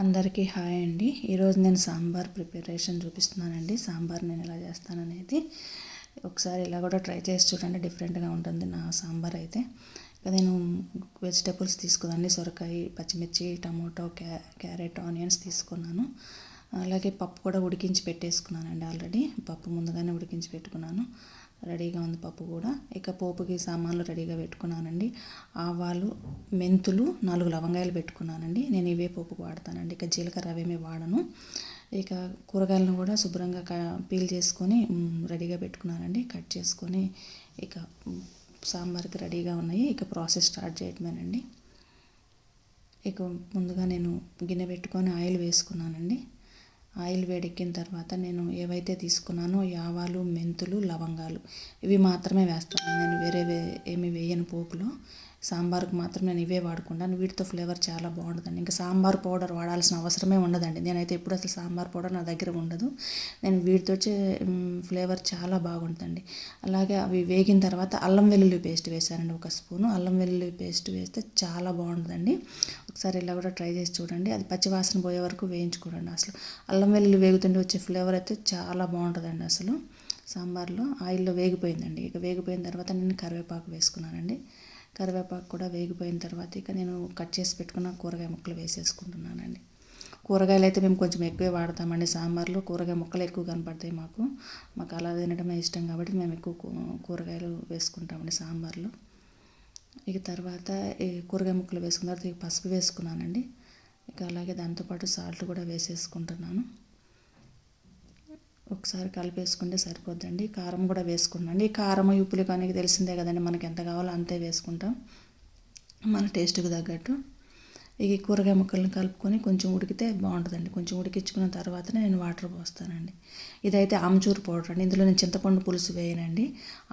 అందరికీ హాయ్ అండి. ఈరోజు నేను సాంబార్ ప్రిపరేషన్ చూపిస్తున్నానండి. సాంబార్ నేను ఎలా చేస్తాననేది ఒకసారి ఇలా కూడా ట్రై చేసి చూడండి. డిఫరెంట్గా ఉంటుంది నా సాంబార్ అయితే. ఇక నేను వెజిటబుల్స్ తీసుకున్నాను. సొరకాయ, పచ్చిమిర్చి, టమోటో, క్యారెట్, ఆనియన్స్ తీసుకున్నాను. అలాగే పప్పు కూడా ఉడికించి పెట్టేసుకున్నానండి. ఆల్రెడీ పప్పు ముందుగానే ఉడికించి పెట్టుకున్నాను. రెడీగా ఉంది పప్పు కూడా. ఇక పోపుకి సామాన్లు రెడీగా పెట్టుకున్నానండి. ఆవాలు, మెంతులు, 4 లవంగాయలు పెట్టుకున్నానండి. నేను ఇవే పోపుకు వాడతానండి. ఇక జీలకర్ర అవేమీ వాడను. ఇక కూరగాయలను కూడా శుభ్రంగా పీల్ చేసుకొని రెడీగా పెట్టుకున్నానండి. కట్ చేసుకొని ఇక సాంబార్కి రెడీగా ఉన్నాయి. ఇక ప్రాసెస్ స్టార్ట్ చేయటమేనండి. ఇక ముందుగా నేను గిన్నె పెట్టుకొని ఆయిల్ వేసుకున్నానండి. ఆయిల్ వేడెక్కిన తర్వాత నేను ఏవైతే తీసుకున్నానో ఆవాలు, మెంతులు, లవంగాలు ఇవి మాత్రమే వేస్తాను. నేను వేరే ఏమి వేయను పోపులో. సాంబార్కి మాత్రం నేను ఇవే వాడుకుంటాను. వీటితో ఫ్లేవర్ చాలా బాగుంటుందండి. ఇంకా సాంబార్ పౌడర్ వాడాల్సిన అవసరమే ఉండదండి. నేనైతే ఎప్పుడు అసలు సాంబార్ పౌడర్ నా దగ్గర ఉండదు. నేను వీటితో ఫ్లేవర్ చాలా బాగుంటుందండి. అలాగే అవి వేగిన తర్వాత అల్లం వెల్లుల్లి పేస్ట్ వేసానండి. 1 స్పూను అల్లం వెల్లుల్లి పేస్ట్ వేస్తే చాలా బాగుంటుందండి. ఒకసారి ఇలా కూడా ట్రై చేసి చూడండి. అది పచ్చివాసన పోయే వరకు వేయించుకోండి. అసలు అల్లం వెల్లుల్లి వేగుతుంటే వచ్చే ఫ్లేవర్ అయితే చాలా బాగుంటుందండి. అసలు సాంబార్లో ఆయిల్లో వేగిపోయిందండి. ఇక వేగిపోయిన తర్వాత నేను కరివేపాకు వేసుకున్నానండి. కరివేపాకు కూడా వేగిపోయిన తర్వాత ఇక నేను కట్ చేసి పెట్టుకున్న కూరగాయ ముక్కలు వేసేసుకుంటున్నానండి. కూరగాయలు అయితే మేము కొంచెం ఎక్కువే వాడతామండి. సాంబార్లో కూరగాయ ముక్కలు ఎక్కువ కనపడతాయి మాకు అలా తినడమే ఇష్టం కాబట్టి మేము ఎక్కువ కూరగాయలు వేసుకుంటామండి సాంబార్లో. ఇక తర్వాత ఈ కూరగాయ ముక్కలు వేసుకున్న తర్వాత పసుపు వేసుకున్నానండి. ఇక అలాగే దాంతోపాటు సాల్ట్ కూడా వేసేసుకుంటున్నాను. ఒకసారి కలిపేసుకుంటే సరిపోద్దండి. కారం కూడా వేసుకున్నాండి. ఈ కారం, ఉప్పులు కానీ తెలిసిందే కదండి. మనకి ఎంత కావాలో అంతే వేసుకుంటాం మన టేస్ట్కి తగ్గట్టు. ఈ కూరగాయ ముక్కలను కలుపుకొని కొంచెం ఉడికితే బాగుంటుందండి. కొంచెం ఉడికించుకున్న తర్వాతనే నేను వాటర్ పోస్తానండి. ఇదైతే ఆమ్చూర్ పౌడర్ అండి. ఇందులో నేను చింతపండు పులుసు వేయనండి.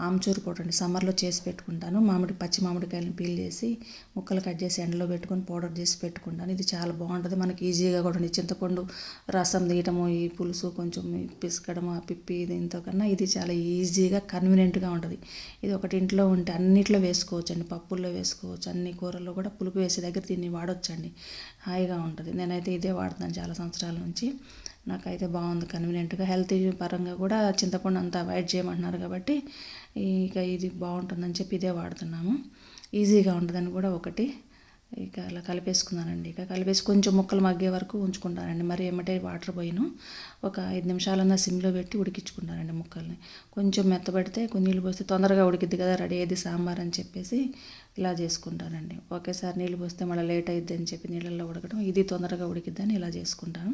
ఆమ్చూర్ పౌడర్ అండి. సమ్మర్లో చేసి పెట్టుకుంటాను. పచ్చి మామిడికాయలను పీల్ చేసి ముక్కలు కట్ చేసి ఎండలో పెట్టుకొని పౌడర్ చేసి పెట్టుకుంటాను. ఇది చాలా బాగుంటుంది. మనకి ఈజీగా కూడా ఉంది. చింతపండు రసం తీయటము, ఈ పులుసు కొంచెం పిసకడము, ఆ పిప్పి దీంతో కన్నా ఇది చాలా ఈజీగా కన్వీనియంట్గా ఉంటుంది. ఇది ఒకటి ఇంట్లో ఉంటే అన్నిట్లో వేసుకోవచ్చు అండి. పప్పుల్లో వేసుకోవచ్చు. అన్ని కూరల్లో కూడా పులుపు వేసే దగ్గర దీన్ని వాడవచ్చు. హాయిగా ఉంటుంది. నేనైతే ఇదే వాడుతున్నాను చాలా సంవత్సరాల నుంచి. నాకైతే బాగుంది, కన్వీనియంట్గా. హెల్త్ పరంగా కూడా చింతపండు అంతా అవాయిడ్ చేయమంటున్నారు కాబట్టి ఇక ఇది బాగుంటుందని చెప్పి ఇదే వాడుతున్నాము. ఈజీగా ఉంటుందని కూడా ఒకటి. ఇక అలా కలిపేసుకున్నానండి. ఇక కలిపేసి కొంచెం ముక్కలు మగ్గే వరకు ఉంచుకుంటానండి. మరి ఏమంటే వాటర్ పోయిను. ఒక 5 నిమిషాలన్నా సిమ్లో పెట్టి ఉడికించుకుంటానండి ముక్కల్ని. కొంచెం మెత్తబడితే కొన్ని నీళ్ళు పోస్తే తొందరగా ఉడికిద్ది కదా, రెడీ అయ్యేది సాంబార్ అని చెప్పేసి ఇలా చేసుకుంటానండి. ఒకేసారి నీళ్ళు పోస్తే మళ్ళీ లేట్ అయ్యిద్ది అని చెప్పి నీళ్ళల్లో ఉడకడం, ఇది తొందరగా ఉడికిద్దని ఇలా చేసుకుంటాను.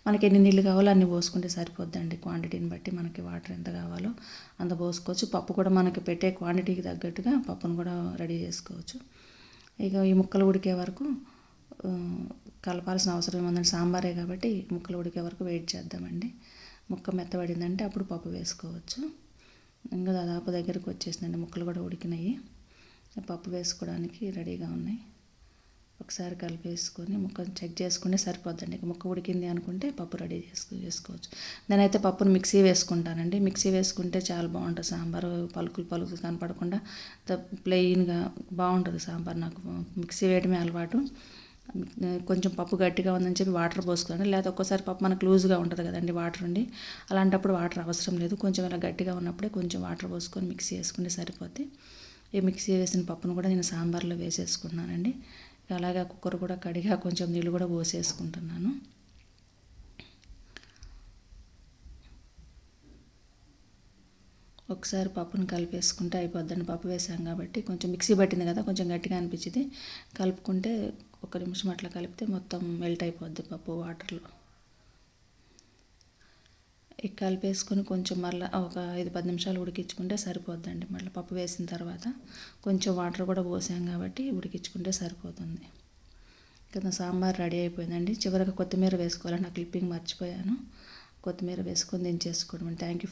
మనకి ఎన్ని నీళ్ళు కావాలో అన్ని పోసుకుంటే సరిపోద్దండి. క్వాంటిటీని బట్టి మనకి వాటర్ ఎంత కావాలో అంత పోసుకోవచ్చు. పప్పు కూడా మనకి పెట్టే క్వాంటిటీకి తగ్గట్టుగా పప్పును కూడా రెడీ చేసుకోవచ్చు. ఇక ఈ ముక్కలు ఉడికే వరకు కలపాల్సిన అవసరం ఏముందండి. సాంబారే కాబట్టి ముక్కలు ఉడికే వరకు వెయిట్ చేద్దామండి. ముక్క మెత్తబడిందంటే అప్పుడు పప్పు వేసుకోవచ్చు. ఇంకా దాదాపు దగ్గరికి వచ్చేసిందండి. ముక్కలు కూడా ఉడికినాయి. పప్పు వేసుకోవడానికి రెడీగా ఉన్నాయి. ఒకసారి కలిపేసుకొని ముక్కను చెక్ చేసుకుంటే సరిపోద్దండి. ఇక ముక్క ఉడికింది అనుకుంటే పప్పు రెడీ చేసుకోవచ్చు. నేనైతే పప్పును మిక్సీ వేసుకుంటానండి. మిక్సీ వేసుకుంటే చాలా బాగుంటుంది సాంబారు. పలుకులు కనపడకుండా ప్లెయిన్గా బాగుంటుంది సాంబార్. నాకు మిక్సీ వేయడమే అలవాటు. కొంచెం పప్పు గట్టిగా ఉందని చెప్పి వాటర్ పోసుకోండి. లేదా ఒక్కోసారి పప్పు మనకు లూజ్గా ఉంటుంది కదండి వాటర్ ఉండి. అలాంటప్పుడు వాటర్ అవసరం లేదు. కొంచెం ఇలా గట్టిగా ఉన్నప్పుడే కొంచెం వాటర్ పోసుకొని మిక్సీ వేసుకుంటే సరిపోద్ది. ఈ మిక్సీ వేసిన పప్పును కూడా నేను సాంబార్లో వేసేసుకున్నానండి. అలాగే కుక్కర్ కూడా కడిగా కొంచెం నీళ్ళు కూడా పోసేసుకుంటున్నాను. ఒకసారి పప్పును కలిపేసుకుంటే అయిపోద్దండి. పప్పు వేసాం కాబట్టి కొంచెం మిక్సీ పట్టింది కదా, కొంచెం గట్టిగా అనిపించింది. కలుపుకుంటే 1 నిమిషం అట్లా కలిపితే మొత్తం మెల్ట్ అయిపోద్ది పప్పు వాటర్లో. ఇక కలిపేసుకొని కొంచెం మళ్ళీ ఒక 5-10 నిమిషాలు ఉడికించుకుంటే సరిపోద్దండి. మళ్ళీ పప్పు వేసిన తర్వాత కొంచెం వాటర్ కూడా పోసాం కాబట్టి ఉడికించుకుంటే సరిపోతుంది. ఇక సాంబార్ రెడీ అయిపోయిందండి. చివరిగా కొత్తిమీర వేసుకోవాలని నా క్లిప్పింగ్ మర్చిపోయాను. కొత్తిమీర వేసుకొని దించేసుకోవడం. Thank you.